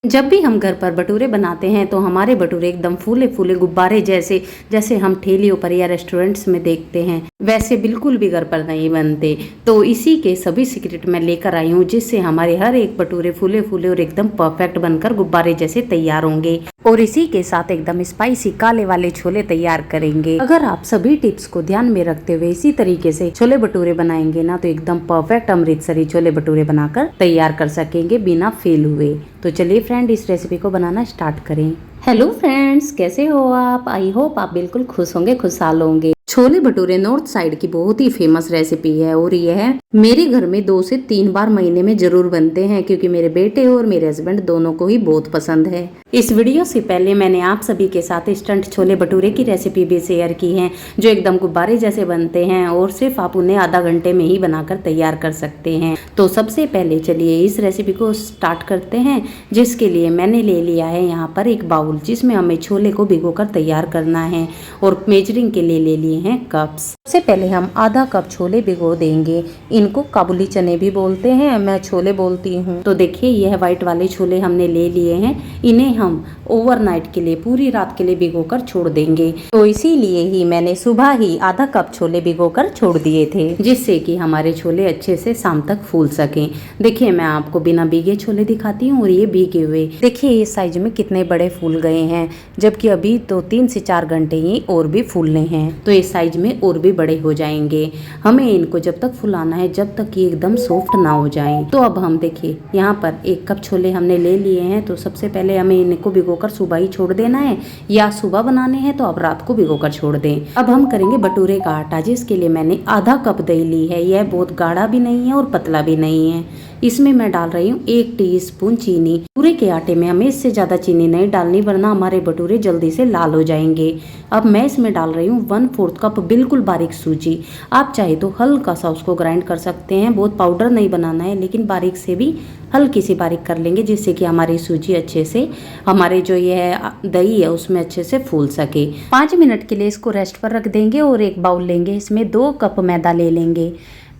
जब भी हम घर पर भटूरे बनाते हैं तो हमारे भटूरे एकदम फूले फूले गुब्बारे जैसे जैसे हम ठेलियों पर या रेस्टोरेंट्स में देखते हैं वैसे बिल्कुल भी घर पर नहीं बनते। तो इसी के सभी सीक्रेट मैं लेकर आई हूँ जिससे हमारे हर एक भटूरे फूले फूले और एकदम परफेक्ट बनकर गुब्बारे जैसे तैयार होंगे। और इसी के साथ एकदम स्पाइसी काले वाले छोले तैयार करेंगे। अगर आप सभी टिप्स को ध्यान में रखते हुए इसी तरीके से छोले भटूरे बनाएंगे ना तो एकदम परफेक्ट अमृतसरी छोले भटूरे बनाकर तैयार कर सकेंगे बिना फेल हुए। तो चलिए फ्रेंड इस रेसिपी को बनाना स्टार्ट करें। हेलो फ्रेंड्स, कैसे हो आप? आई होप आप बिल्कुल खुश होंगे, खुशहाल होंगे। छोले भटूरे नॉर्थ साइड की बहुत ही फेमस रेसिपी है और यह मेरे घर में 2 से 3 बार महीने में जरूर बनते हैं क्योंकि मेरे बेटे और मेरे हस्बैंड दोनों को ही बहुत पसंद है। इस वीडियो से पहले मैंने आप सभी के साथ इंस्टेंट छोले भटूरे की रेसिपी भी शेयर की है जो एकदम गुब्बारे जैसे बनते हैं और सिर्फ आप उन्हें आधा घंटे में ही बनाकर तैयार कर सकते हैं। तो सबसे पहले चलिए इस रेसिपी को स्टार्ट करते हैं, जिसके लिए मैंने ले लिया है यहाँ पर एक बाउल जिसमें हमें छोले को भिगोकर तैयार करना है और मेजरिंग के लिए ले लिए हैं कप्स। सबसे पहले हम आधा कप छोले भिगो देंगे। इनको काबुली चने भी बोलते हैं, मैं छोले बोलती हूँ। तो देखिए यह व्हाइट वाले छोले हमने ले लिए हैं, इन्हें हम ओवरनाइट के लिए पूरी रात के लिए भिगोकर छोड़ देंगे। तो इसीलिए ही मैंने सुबह ही आधा कप छोले भिगोकर छोड़ दिए थे जिससे कि हमारे छोले अच्छे से शाम तक फूल सकें। देखिए मैं आपको बिना भीगे छोले दिखाती हूँ और ये भीगे हुए। देखिए ये साइज में कितने बड़े फूल गए हैं, जबकि अभी तो 3 से 4 घंटे ही और भी फूलने हैं तो इस साइज में और भी बड़े हो जाएंगे। हमें इनको जब तक फुलाना है जब तक ये एकदम सॉफ्ट ना हो जाए। तो अब हम देखिए यहाँ पर 1 कप छोले हमने ले लिए हैं। तो सबसे पहले हमें इनको भिगोकर सुबह ही छोड़ देना है, या सुबह बनाने हैं तो आप रात को भिगोकर छोड़ दें। अब हम करेंगे भटूरे का आटा, जिसके लिए मैंने आधा कप दही ली है। यह बहुत गाढ़ा भी नहीं है और पतला भी नहीं है। इसमें मैं डाल रही हूँ 1 टीस्पून चीनी। पूरे के आटे में हमें इससे ज्यादा चीनी नहीं डालनी वरना हमारे भटूरे जल्दी से लाल हो जाएंगे। अब मैं इसमें डाल रही हूँ 1/4 कप बिल्कुल बारीक सूजी। आप चाहे तो हल्का सा उसको ग्राइंड कर सकते हैं, बहुत पाउडर नहीं बनाना है लेकिन बारीक से भी हल्की सी बारीक कर लेंगे जिससे कि हमारी सूजी अच्छे से हमारे जो ये दही है उसमें अच्छे से फूल सके। 5 मिनट के लिए इसको रेस्ट पर रख देंगे और एक बाउल लेंगे, इसमें 2 कप मैदा ले लेंगे।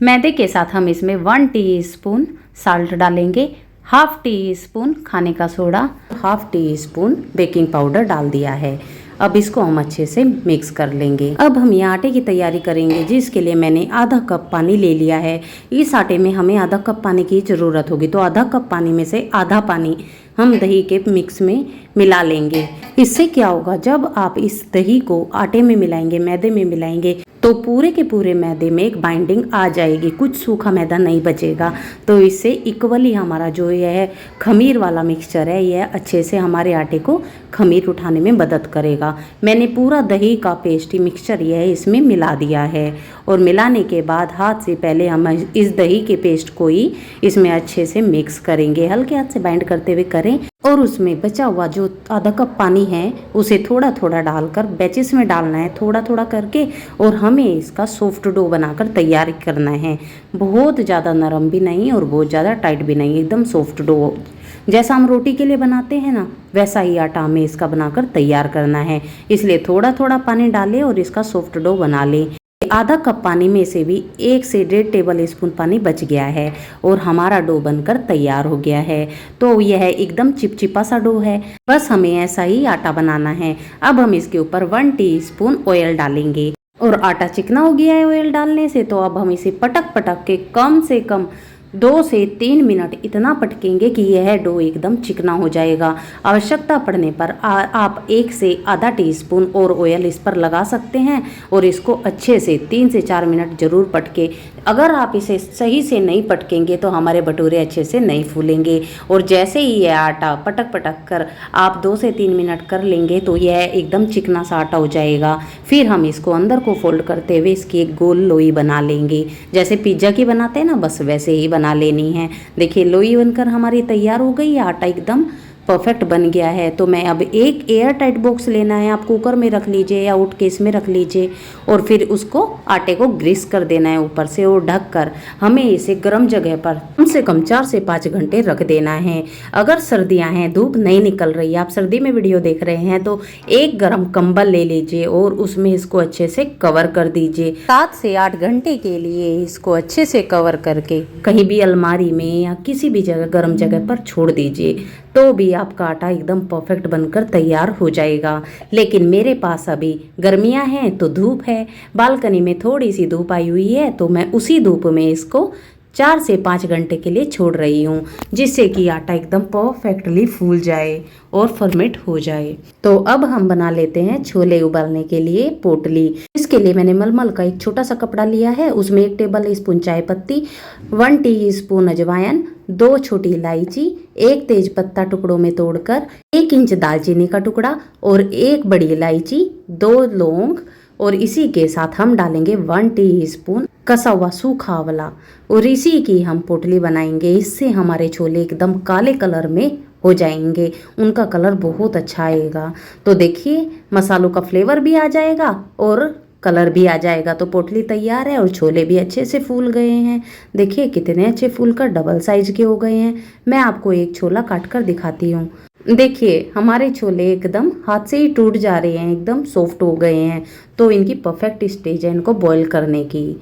मैदे के साथ हम इसमें 1 टीस्पून साल्ट डालेंगे, 1/2 टीस्पून खाने का सोडा, 1/2 टीस्पून बेकिंग पाउडर डाल दिया है। अब इसको हम अच्छे से मिक्स कर लेंगे। अब हम ये आटे की तैयारी करेंगे जिसके लिए मैंने आधा कप पानी ले लिया है। इस आटे में हमें आधा कप पानी की ज़रूरत होगी तो आधा कप पानी में से आधा पानी हम दही के मिक्स में मिला लेंगे। इससे क्या होगा, जब आप इस दही को आटे में मिलाएंगे, मैदे में मिलाएंगे तो पूरे के पूरे मैदे में एक बाइंडिंग आ जाएगी, कुछ सूखा मैदा नहीं बचेगा। तो इससे इक्वली हमारा जो यह खमीर वाला मिक्सचर है यह अच्छे से हमारे आटे को खमीर उठाने में मदद करेगा। मैंने पूरा दही का पेस्ट मिक्सचर यह इसमें मिला दिया है और मिलाने के बाद हाथ से पहले हम इस दही के पेस्ट को ही इसमें अच्छे से मिक्स करेंगे। हल्के हाथ से बाइंड करते हुए करें और उसमें बचा हुआ जो आधा कप पानी है उसे थोड़ा थोड़ा डालकर बैचेस में डालना है, थोड़ा थोड़ा करके, और हमें इसका सॉफ्ट डो बनाकर तैयार करना है। बहुत ज़्यादा नरम भी नहीं और बहुत ज़्यादा टाइट भी नहीं, एकदम सॉफ्ट डो जैसा हम रोटी के लिए बनाते हैं ना वैसा ही आटा हमें इसका बनाकर तैयार करना है। इसलिए थोड़ा थोड़ा पानी डालें और इसका सॉफ्ट डो बना लें। आधा कप पानी में से भी 1 से 1.5 टेबल स्पून पानी बच गया है और हमारा डो बनकर तैयार हो गया है। तो यह एकदम चिपचिपा सा डो है, बस हमें ऐसा ही आटा बनाना है। अब हम इसके ऊपर 1 टीस्पून ऑयल डालेंगे और आटा चिकना हो गया है ऑयल डालने से। तो अब हम इसे पटक पटक के कम से कम 2 से 3 मिनट इतना पटकेंगे कि यह डो एकदम चिकना हो जाएगा। आवश्यकता पड़ने पर आप 1 से आधा टीस्पून और ऑयल इस पर लगा सकते हैं और इसको अच्छे से 3 से 4 मिनट जरूर पटके। अगर आप इसे सही से नहीं पटकेंगे तो हमारे भटूरे अच्छे से नहीं फूलेंगे। और जैसे ही यह आटा पटक पटक कर आप 2 से 3 मिनट कर लेंगे तो यह एकदम चिकना सा आटा हो जाएगा। फिर हम इसको अंदर को फोल्ड करते हुए इसकी एक गोल लोई बना लेंगे, जैसे पिज्ज़ा की बनाते हैं ना बस वैसे ही बना लेनी है। देखिए लोई बनकर हमारी तैयार हो गई है, आटा एकदम परफेक्ट बन गया है। तो मैं अब एक एयर टाइट बॉक्स लेना है, आप कुकर में रख लीजिए या आउट केस में रख लीजिए और फिर उसको आटे को ग्रीस कर देना है ऊपर से और ढक कर हमें इसे गर्म जगह पर कम से कम 4 से 5 घंटे रख देना है। अगर सर्दियां हैं, धूप नहीं निकल रही, आप सर्दी में वीडियो देख रहे हैं तो एक गर्म कंबल ले लीजिए और उसमें इसको अच्छे से कवर कर दीजिए। 7 से 8 घंटे के लिए इसको अच्छे से कवर करके कहीं भी अलमारी में या किसी भी जगह गर्म जगह पर छोड़ दीजिए तो भी आपका आटा एकदम परफेक्ट बनकर तैयार हो जाएगा। लेकिन मेरे पास अभी गर्मियां हैं तो धूप है, बालकनी में थोड़ी सी धूप आई हुई है, तो मैं उसी धूप में इसको 4 से 5 घंटे के लिए छोड़ रही हूँ, जिससे कि आटा एकदम परफेक्टली फूल जाए और फर्मेंट हो जाए। तो अब हम बना लेते हैं छोले उबालने के लिए पोटली। इसके लिए मैंने मलमल का एक छोटा सा कपड़ा लिया है, उसमें 1 टेबल स्पून चाय पत्ती, 1 टीस्पून अजवाइन, 2 छोटी इलायची, 1 तेज पत्ता टुकड़ों में तोड़कर, 1 इंच दालचीनी का टुकड़ा और 1 बड़ी इलायची, 2 लौंग, और इसी के साथ हम डालेंगे 1 टीस्पून कसा हुआ सूखा आंवला, और इसी की हम पोटली बनाएंगे। इससे हमारे छोले एकदम काले कलर में हो जाएंगे, उनका कलर बहुत अच्छा आएगा। तो देखिए मसालों का फ्लेवर भी आ जाएगा और कलर भी आ जाएगा। तो पोटली तैयार है और छोले भी अच्छे से फूल गए हैं। देखिए कितने अच्छे फूल कर डबल साइज के हो गए हैं। मैं आपको एक छोला काट कर दिखाती हूँ। देखिए हमारे छोले एकदम हाथ से ही टूट जा रहे हैं, एकदम सॉफ्ट हो गए हैं। तो इनकी परफेक्ट स्टेज है इनको बॉईल करने की।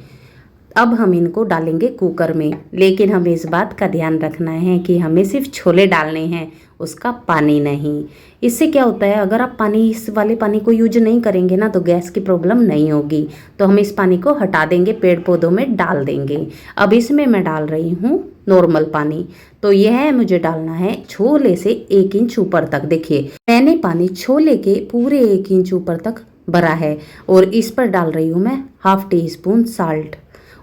अब हम इनको डालेंगे कुकर में, लेकिन हमें इस बात का ध्यान रखना है कि हमें सिर्फ छोले डालने हैं, उसका पानी नहीं। इससे क्या होता है, अगर आप इस वाले पानी को यूज नहीं करेंगे ना तो गैस की प्रॉब्लम नहीं होगी। तो हम इस पानी को हटा देंगे, पेड़ पौधों में डाल देंगे। अब इसमें मैं डाल रही हूँ नॉर्मल पानी। तो यह मुझे डालना है छोले से 1 इंच ऊपर तक। देखिए मैंने पानी छोले के पूरे 1 इंच ऊपर तक भरा है, और इस पर डाल रही हूँ मैं 1/2 टीस्पून साल्ट,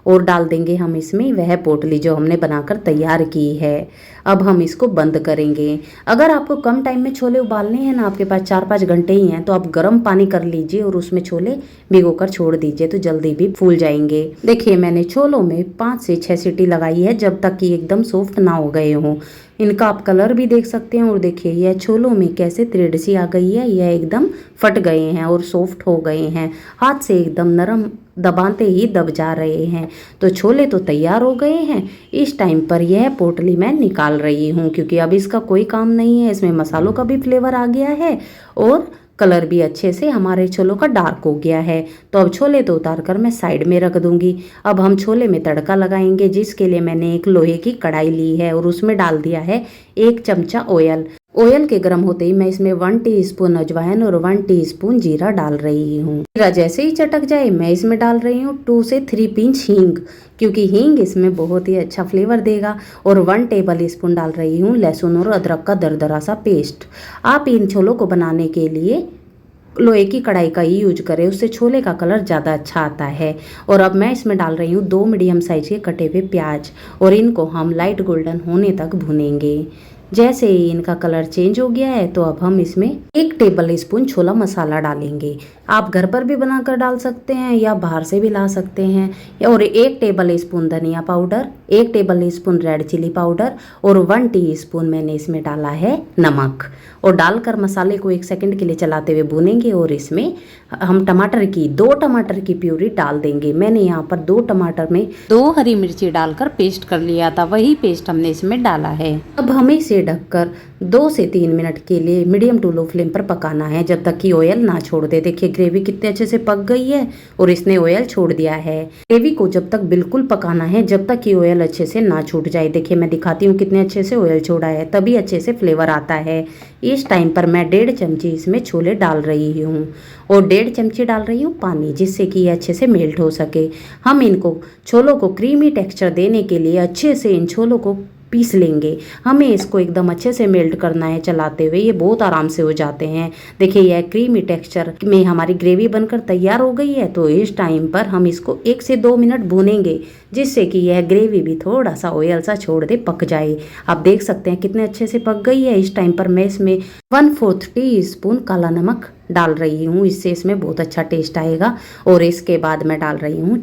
और डाल देंगे हम इसमें वह पोटली जो हमने बनाकर तैयार की है। अब हम इसको बंद करेंगे। अगर आपको कम टाइम में छोले उबालने हैं ना, आपके पास 4-5 घंटे ही हैं, तो आप गर्म पानी कर लीजिए और उसमें छोले भिगोकर छोड़ दीजिए, तो जल्दी भी फूल जाएंगे। देखिए मैंने छोलों में 5 से 6 सीटी लगाई है, जब तक कि एकदम सॉफ्ट ना हो गए हों। इनका आप कलर भी देख सकते हैं, और देखिए यह छोलों में कैसे थ्रेड सी आ गई है, यह एकदम फट गए हैं और सॉफ्ट हो गए हैं, हाथ से एकदम नरम दबाते ही दब जा रहे हैं। तो छोले तो तैयार हो गए हैं। इस टाइम पर यह पोटली मैं निकाल रही हूँ, क्योंकि अब इसका कोई काम नहीं है। इसमें मसालों का भी फ्लेवर आ गया है और कलर भी अच्छे से हमारे छोलों का डार्क हो गया है। तो अब छोले तो उतार कर मैं साइड में रख दूंगी। अब हम छोले में तड़का लगाएंगे, जिसके लिए मैंने एक लोहे की कढ़ाई ली है और उसमें डाल दिया है 1 चमचा ऑयल। ऑयल के गर्म होते ही मैं इसमें 1 टीस्पून अजवाइन और 1 टीस्पून जीरा डाल रही हूँ। जीरा जैसे ही चटक जाए मैं इसमें डाल रही हूँ 2 से 3 पिंच हींग, क्योंकि हींग इसमें बहुत ही अच्छा फ्लेवर देगा। और 1 टेबल स्पून डाल रही हूँ लहसुन और अदरक का दरदरा सा पेस्ट। आप इन छोलों को बनाने के लिए लोहे की कढ़ाई का ही यूज करें, उससे छोले का कलर ज़्यादा अच्छा आता है। और अब मैं इसमें डाल रही हूँ 2 मीडियम साइज के कटे हुए प्याज, और इनको हम लाइट गोल्डन होने तक भुनेंगे। जैसे ही इनका कलर चेंज हो गया है, तो अब हम इसमें 1 टेबल स्पून छोला मसाला डालेंगे। आप घर पर भी बनाकर डाल सकते हैं या बाहर से भी ला सकते हैं। और 1 टेबल स्पून धनिया powder, 1 tablespoon red chilli powder, और 1 टीस्पून मैंने इसमें डाला है नमक। और डालकर मसाले को 1 सेकंड के लिए चलाते हुए भूनेंगे। और इसमें हम 2 टमाटर की प्यूरी डाल देंगे। मैंने यहाँ पर 2 टमाटर में 2 हरी मिर्ची डालकर पेस्ट कर लिया था, वही पेस्ट हमने इसमें डाला है। अब हमें इसे ढककर 2 से 3 मिनट के लिए मीडियम टू लो फ्लेम पर पकाना है, जब तक कि ऑयल ना छोड़ दे। देखिए ग्रेवी कितने अच्छे से पक गई है और इसने ऑयल छोड़ दिया है। ग्रेवी को जब तक बिल्कुल पकाना है, जब तक कि ऑयल अच्छे से ना छूट जाए। देखिए मैं दिखाती हूँ कितने अच्छे से ऑयल छोड़ा है, तभी अच्छे से फ्लेवर आता है। इस टाइम पर मैं 1.5 चमची इसमें छोले डाल रही हूँ, और 1.5 चमची डाल रही हूँ पानी, जिससे कि ये अच्छे से मेल्ट हो सके। हम इनको छोलों को क्रीमी टेक्सचर देने के लिए अच्छे से इन छोलों को पीस लेंगे। हमें इसको एकदम अच्छे से मेल्ट करना है चलाते हुए, ये बहुत आराम से हो जाते हैं। देखिए यह क्रीमी टेक्सचर में हमारी ग्रेवी बनकर तैयार हो गई है। तो इस टाइम पर हम इसको 1 से 2 मिनट भूनेंगे, जिससे कि यह ग्रेवी भी थोड़ा सा ऑयल सा छोड़ दे, पक जाए। आप देख सकते हैं कितने अच्छे से पक गई है। इस टाइम पर मैं इसमें 1/4 टीस्पून काला नमक डाल रही हूँ, इससे इसमें बहुत अच्छा टेस्ट आएगा। और इसके बाद मैं डाल रही हूँ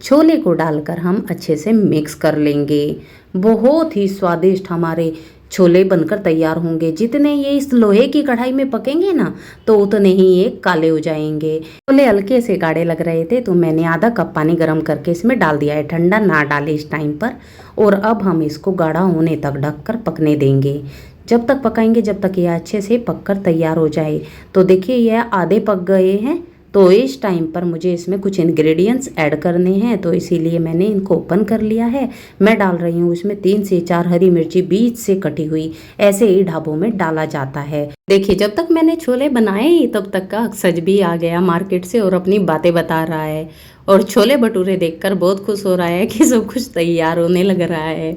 छोले को डालकर हम अच्छे से मिक्स कर लेंगे। बहुत ही स्वादिष्ट हमारे छोले बनकर तैयार होंगे। जितने ये इस लोहे की कढ़ाई में पकेंगे ना, तो उतने ही ये काले हो जाएंगे। छोले हल्के से गाढ़े लग रहे थे, तो मैंने आधा कप पानी गर्म करके इसमें डाल दिया है। ठंडा ना डालें इस टाइम पर। और अब हम इसको गाढ़ा होने तक ढककर पकने देंगे। जब तक पकाएंगे जब तक यह अच्छे से पककर तैयार हो जाए। तो देखिए यह आधे पक गए हैं, तो इस टाइम पर मुझे इसमें कुछ इंग्रेडिएंट्स ऐड करने हैं, तो इसीलिए मैंने इनको ओपन कर लिया है। मैं डाल रही हूँ इसमें 3 से 4 हरी मिर्ची बीच से कटी हुई, ऐसे ही ढाबों में डाला जाता है। देखिए जब तक मैंने छोले बनाए तब तक का अक्षज भी आ गया मार्केट से और अपनी बातें बता रहा है, और छोले भटूरे देखकर बहुत खुश हो रहा है कि सब कुछ तैयार होने लग रहा है।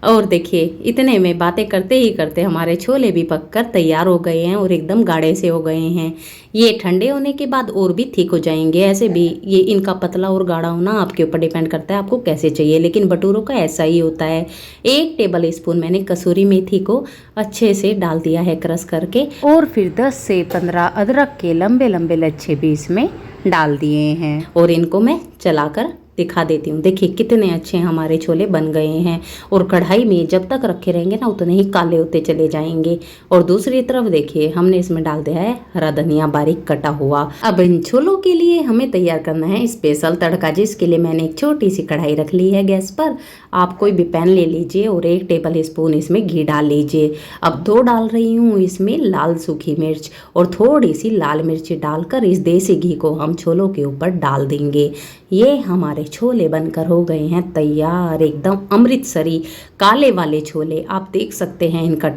और देखिए इतने में बातें करते ही करते हमारे छोले भी पककर तैयार हो गए हैं और एकदम गाढ़े से हो गए हैं। ये ठंडे होने के बाद और भी ठीक हो जाएंगे। ऐसे भी ये इनका पतला और गाढ़ा होना आपके ऊपर डिपेंड करता है आपको कैसे चाहिए, लेकिन भटूरों का ऐसा ही होता है। 1 टेबल स्पून मैंने कसूरी मेथी को अच्छे से डाल दिया है क्रश करके, और फिर 10 से 15 अदरक के लंबे लंबे लच्छे भी इसमें डाल दिए हैं, और इनको मैं चलाकर दिखा देती हूँ। देखिए कितने अच्छे हमारे छोले बन गए हैं, और कढ़ाई में जब तक रखे रहेंगे ना उतने ही काले होते चले जाएंगे। और दूसरी तरफ देखिए हमने इसमें डाल दिया है हरा धनिया बारीक कटा हुआ। अब इन छोलों के लिए हमें तैयार करना है स्पेशल तड़का, जिसके लिए मैंने एक छोटी सी कढ़ाई रख ली है गैस पर। आप कोई भी पैन ले लीजिए और 1 टेबल स्पून इसमें घी डाल लीजिए। अब 2 डाल रही हूँ इसमें लाल सूखी मिर्च, और थोड़ी सी लाल मिर्ची डालकर इस देसी घी को हम छोलों के ऊपर डाल देंगे। ये हमारे छोले बनकर हो गए हैं तैयार, एकदम अमृतसरी काले वाले छोले। आप देख सकते हैं इनका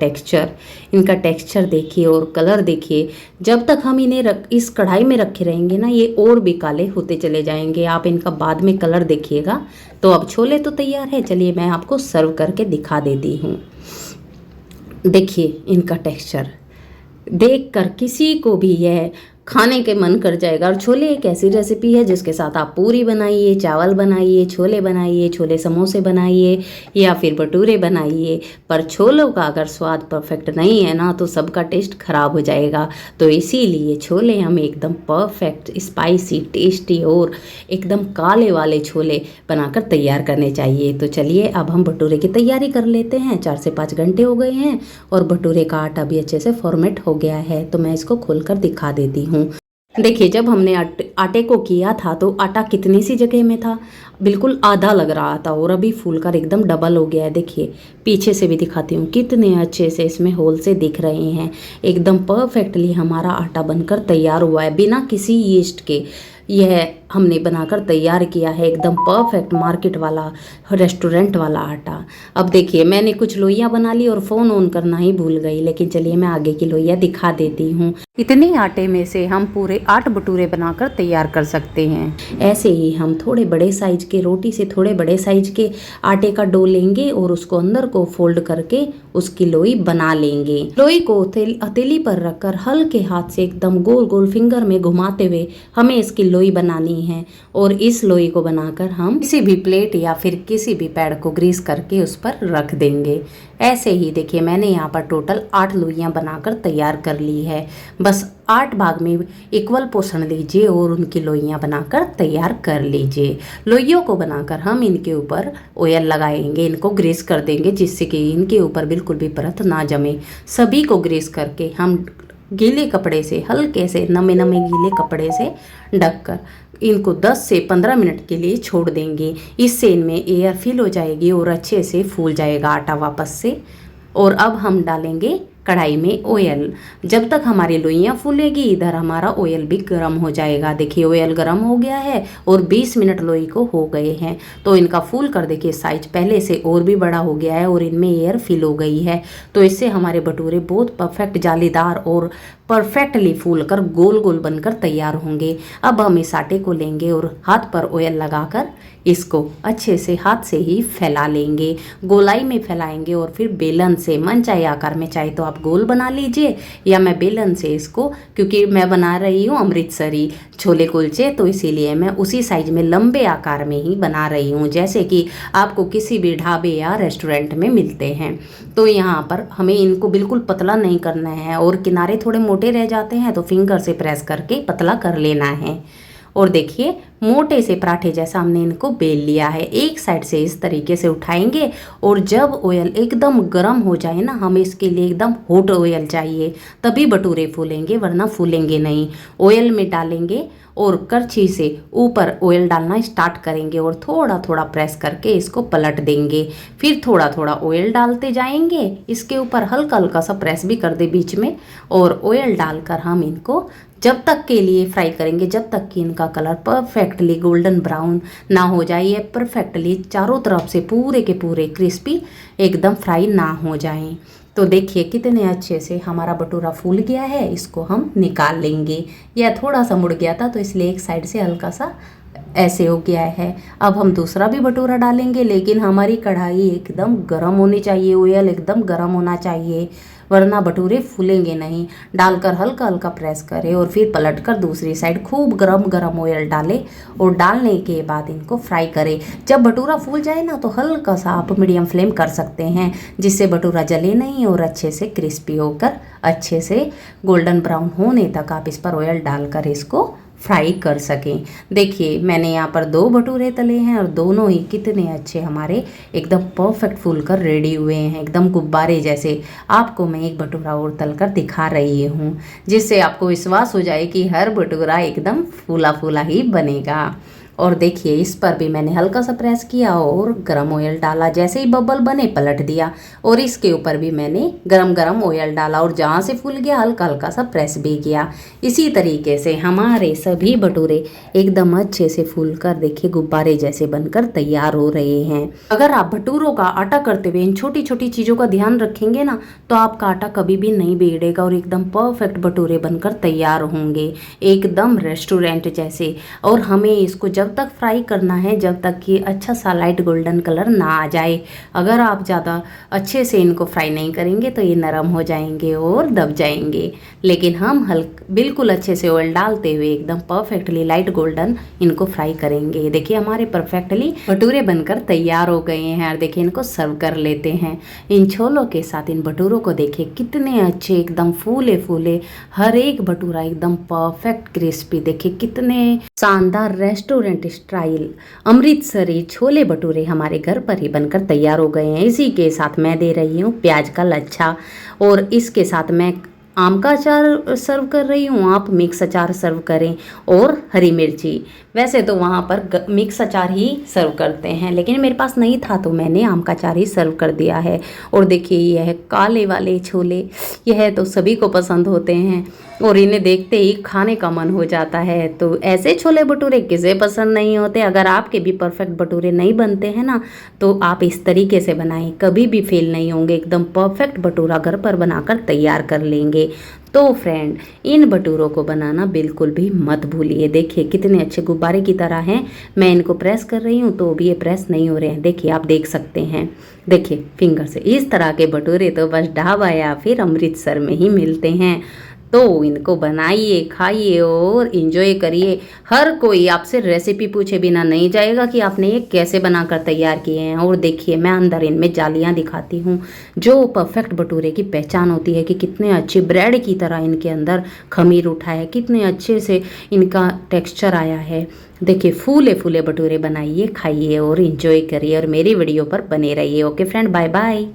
टेक्सचर देखिए और कलर देखिए। जब तक हम इन्हें इस कढ़ाई में रखे रहेंगे ना ये और भी काले होते चले जाएंगे। आप इनका बाद में कलर देखिएगा। तो अब छोले तो तैयार है, चलिए मैं आपको सर्व करके दिखा देती हूँ। देखिए इनका टेक्सचर देखकर किसी को भी यह खाने के मन कर जाएगा। और छोले एक ऐसी रेसिपी है जिसके साथ आप पूरी बनाइए, चावल बनाइए, छोले बनाइए, छोले समोसे बनाइए या फिर भटूरे बनाइए, पर छोलों का अगर स्वाद परफेक्ट नहीं है ना तो सबका टेस्ट खराब हो जाएगा। तो इसीलिए छोले हमें एकदम परफेक्ट स्पाइसी टेस्टी और एकदम काले वाले छोले बनाकर तैयार करने चाहिए। तो चलिए अब हम भटूरे की तैयारी कर लेते हैं। 4 से 5 घंटे हो गए हैं और भटूरे का आटा भी अच्छे से फॉर्मेट हो गया है, तो मैं इसको खोलकर दिखा देती हूँ। देखिए जब हमने आटे को किया था तो आटा कितनी सी जगह में था, बिल्कुल आधा लग रहा था, और अभी फूलकर एकदम डबल हो गया है। देखिए पीछे से भी दिखाती हूँ कितने अच्छे से इसमें होल से दिख रहे हैं। एकदम परफेक्टली हमारा आटा बनकर तैयार हुआ है बिना किसी यीस्ट के। यह हमने बनाकर तैयार किया है एकदम परफेक्ट मार्केट वाला रेस्टोरेंट वाला आटा। अब देखिए मैंने कुछ लोइयाँ बना ली और फ़ोन ऑन करना ही भूल गई, लेकिन चलिए मैं आगे की लोइयाँ दिखा देती हूँ। इतने आटे में से हम पूरे 8 भटूरे बनाकर तैयार कर सकते हैं। ऐसे ही हम थोड़े बड़े साइज के रोटी से थोड़े बड़े साइज के आटे का डो लेंगे और उसको अंदर को फोल्ड करके उसकी लोई बना लेंगे। लोई को हथेली पर रखकर हल्के हाथ से एकदम गोल गोल फिंगर में घुमाते हुए हमें इसकी लोई बनानी है, और इस लोई को बनाकर हम किसी भी प्लेट या फिर किसी भी पैड को ग्रीस करके उस पर रख देंगे। ऐसे ही देखिए मैंने यहाँ पर टोटल 8 लोइयाँ बनाकर तैयार कर ली है। बस 8 भाग में इक्वल पोर्शन लीजिए और उनकी लोइयाँ बनाकर तैयार कर लीजिए। लोइयों को बनाकर हम इनके ऊपर ऑयल लगाएंगे, इनको ग्रीस कर देंगे जिससे कि इनके ऊपर बिल्कुल भी परत ना जमे। सभी को ग्रीस करके हम गीले कपड़े से हल्के से नमे नमे गीले कपड़े से ढककर इनको 10 से 15 मिनट के लिए छोड़ देंगे। इससे इनमें एयर फिल हो जाएगी और अच्छे से फूल जाएगा आटा वापस से। और अब हम डालेंगे कढ़ाई में ऑयल। जब तक हमारी लोइयाँ फूलेगी इधर हमारा ऑयल भी गर्म हो जाएगा। देखिए ऑयल गर्म हो गया है और 20 मिनट लोई को हो गए हैं, तो इनका फूल कर देखिए साइज पहले से और भी बड़ा हो गया है और इनमें एयर फिल हो गई है। तो इससे हमारे भटूरे बहुत परफेक्ट जालीदार और परफेक्टली फूल कर गोल गोल बनकर तैयार होंगे। अब हम इस आटे को लेंगे और हाथ पर ऑयल लगाकर इसको अच्छे से हाथ से ही फैला लेंगे। गोलाई में फैलाएंगे और फिर बेलन से मनचाहे आकार में, चाहे तो आप गोल बना लीजिए या मैं बेलन से इसको, क्योंकि मैं बना रही हूँ अमृतसरी छोले कुलचे तो इसीलिए मैं उसी साइज में लंबे आकार में ही बना रही हूँ जैसे कि आपको किसी भी ढाबे या रेस्टोरेंट में मिलते हैं। तो यहाँ पर हमें इनको बिल्कुल पतला नहीं करना है और किनारे थोड़े मोटे रह जाते हैं तो फिंगर से प्रेस करके पतला कर लेना है। और देखिए मोटे से पराठे जैसा हमने इनको बेल लिया है। एक साइड से इस तरीके से उठाएंगे और जब ऑयल एकदम गर्म हो जाए ना, हमें इसके लिए एकदम हॉट ऑयल चाहिए, तभी भटूरे फूलेंगे, वरना फूलेंगे नहीं। ऑयल में डालेंगे और करछी से ऊपर ऑयल डालना स्टार्ट करेंगे और थोड़ा थोड़ा प्रेस करके इसको पलट देंगे। फिर थोड़ा थोड़ा ऑयल डालते जाएंगे, इसके ऊपर हल्का हल्का सा प्रेस भी कर दे बीच में, और ऑयल डालकर हम इनको जब तक के लिए फ्राई करेंगे जब तक कि इनका कलर परफेक्टली गोल्डन ब्राउन ना हो जाए, ये परफेक्टली चारों तरफ से पूरे के पूरे क्रिस्पी एकदम फ्राई ना हो जाएं। तो देखिए कितने अच्छे से हमारा भटूरा फूल गया है। इसको हम निकाल लेंगे। यह थोड़ा सा मुड़ गया था तो इसलिए एक साइड से हल्का सा ऐसे हो गया है। अब हम दूसरा भी भटूरा डालेंगे, लेकिन हमारी कढ़ाई एकदम गर्म होनी चाहिए, ऑयल एकदम गर्म होना चाहिए, वरना भटूरे फूलेंगे नहीं। डालकर हल्का हल्का प्रेस करें और फिर पलटकर दूसरी साइड खूब गरम गरम ऑयल डालें और डालने के बाद इनको फ्राई करें। जब भटूरा फूल जाए ना तो हल्का सा आप मीडियम फ्लेम कर सकते हैं, जिससे भटूरा जले नहीं और अच्छे से क्रिस्पी होकर अच्छे से गोल्डन ब्राउन होने तक आप इस पर ऑयल डालकर इसको फ्राई कर सकें। देखिए मैंने यहाँ पर 2 भटूरे तले हैं और दोनों ही कितने अच्छे हमारे एकदम परफेक्ट फूल कर रेडी हुए हैं, एकदम गुब्बारे जैसे। आपको मैं एक भटूरा और तलकर दिखा रही हूँ, जिससे आपको विश्वास हो जाए कि हर भटूरा एकदम फूला फूला ही बनेगा। और देखिए इस पर भी मैंने हल्का सा प्रेस किया और गरम ऑयल डाला, जैसे ही बबल बने पलट दिया, और इसके ऊपर भी मैंने गरम गरम ऑयल डाला और जहाँ से फूल गया हल्का हल्का सा प्रेस भी किया। इसी तरीके से हमारे सभी भटूरे एकदम अच्छे से फूल कर देखिए गुब्बारे जैसे बनकर तैयार हो रहे हैं। अगर आप भटूरों का आटा करते हुए इन छोटी छोटी चीज़ों का ध्यान रखेंगे ना, तो आपका आटा कभी भी नहीं बिगड़ेगा और एकदम परफेक्ट भटूरे बनकर तैयार होंगे, एकदम रेस्टोरेंट जैसे। और हमें इसको जब तक फ्राई करना है जब तक कि अच्छा सा लाइट गोल्डन कलर ना आ जाए। अगर आप ज़्यादा अच्छे से इनको फ्राई नहीं करेंगे तो ये नरम हो जाएंगे और दब जाएंगे। लेकिन हम बिल्कुल अच्छे से ऑयल डालते हुए एकदम परफेक्टली लाइट गोल्डन इनको फ्राई करेंगे। देखिए हमारे परफेक्टली भटूरे बनकर तैयार हो गए हैं और देखिए इनको सर्व कर लेते हैं इन छोलों के साथ। इन भटूरों को देखिए कितने अच्छे एकदम फूले फूले, हर एक भटूरा एकदम परफेक्ट क्रिस्पी। देखिए कितने शानदार रेस्टोरेंट स्टाइल अमृतसरी छोले भटूरे हमारे घर पर ही बनकर तैयार हो गए हैं। इसी के साथ मैं दे रही हूँ प्याज का लच्छा, और इसके साथ मैं आम का अचार सर्व कर रही हूँ। आप मिक्स अचार सर्व करें और हरी मिर्ची। वैसे तो वहाँ पर मिक्स अचार ही सर्व करते हैं, लेकिन मेरे पास नहीं था तो मैंने आम का अचार ही सर्व कर दिया है। और देखिए यह काले वाले छोले, यह तो सभी को पसंद होते हैं और इन्हें देखते ही खाने का मन हो जाता है। तो ऐसे छोले भटूरे किसे पसंद नहीं होते। अगर आपके भी परफेक्ट भटूरे नहीं बनते हैं ना, तो आप इस तरीके से बनाएं, कभी भी फेल नहीं होंगे। एकदम परफेक्ट भटूरा घर पर बनाकर तैयार कर लेंगे। तो फ्रेंड इन भटूरों को बनाना बिल्कुल भी मत भूलिए। देखिए कितने अच्छे गुब्बारे की तरह हैं। मैं इनको प्रेस कर रही हूँ तो भी ये प्रेस नहीं हो रहे हैं। देखिए आप देख सकते हैं, देखिए फिंगर से। इस तरह के भटूरे तो बस ढाबा या फिर अमृतसर में ही मिलते हैं। तो इनको बनाइए, खाइए और इन्जॉय करिए। हर कोई आपसे रेसिपी पूछे बिना नहीं जाएगा कि आपने ये कैसे बनाकर तैयार किए हैं। और देखिए मैं अंदर इनमें जालियाँ दिखाती हूँ, जो परफेक्ट भटूरे की पहचान होती है कि कितने अच्छे ब्रेड की तरह इनके अंदर खमीर उठा है, कितने अच्छे से इनका टेक्स्चर आया है। देखिए फूले फूले भटूरे बनाइए, खाइए और इन्जॉय करिए और मेरी वीडियो पर बने रहिए। Okay friend, bye bye.